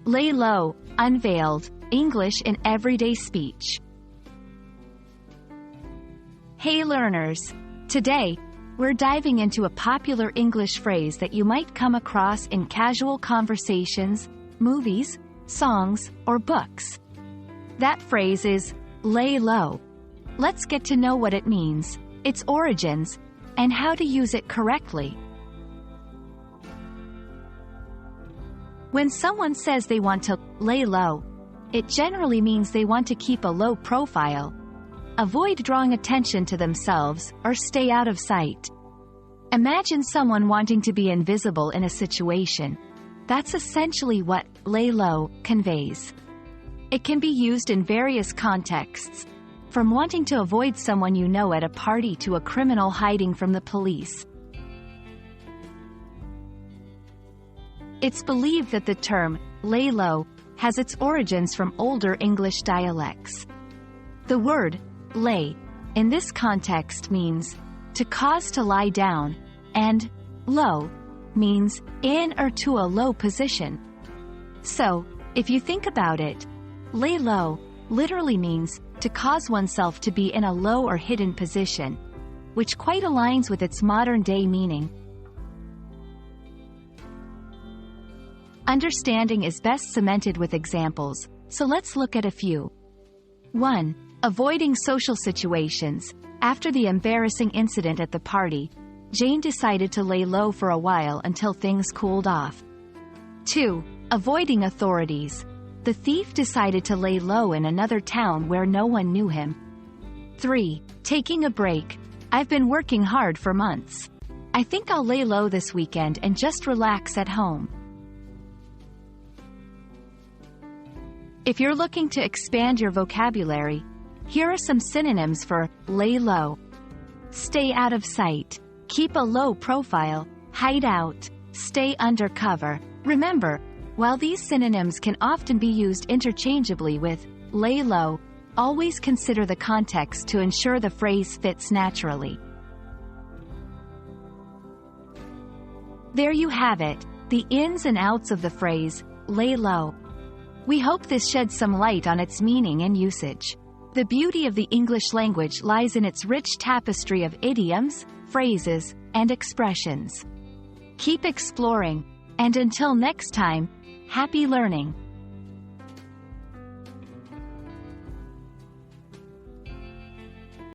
Lay low, unveiled, English in everyday speech. Hey learners! Today, we're diving into a popular English phrase that you might come across in casual conversations, movies, songs, or books. That phrase is, lay low. Let's get to know what it means, its origins, and how to use it correctly. When someone says they want to lay low, it generally means they want to keep a low profile, avoid drawing attention to themselves, or stay out of sight. Imagine someone wanting to be invisible in a situation. That's essentially what lay low conveys. It can be used in various contexts, from wanting to avoid someone you know at a party to a criminal hiding from the police. It's believed that the term lay low has its origins from older English dialects. The word lay in this context means to cause to lie down, and low means in or to a low position. So, if you think about it, lay low literally means to cause oneself to be in a low or hidden position, which quite aligns with its modern-day meaning. Understanding is best cemented with examples, so let's look at a few. 1. Avoiding social situations. After the embarrassing incident at the party, Jane decided to lay low for a while until things cooled off. 2. Avoiding authorities. The thief decided to lay low in another town where no one knew him. 3. Taking a break. I've been working hard for months. I think I'll lay low this weekend and just relax at home. If you're looking to expand your vocabulary, here are some synonyms for lay low. Stay out of sight. Keep a low profile. Hide out. Stay under cover. Remember, while these synonyms can often be used interchangeably with lay low, always consider the context to ensure the phrase fits naturally. There you have it, the ins and outs of the phrase lay low. We hope this sheds some light on its meaning and usage. The beauty of the English language lies in its rich tapestry of idioms, phrases, and expressions. Keep exploring, and until next time, happy learning!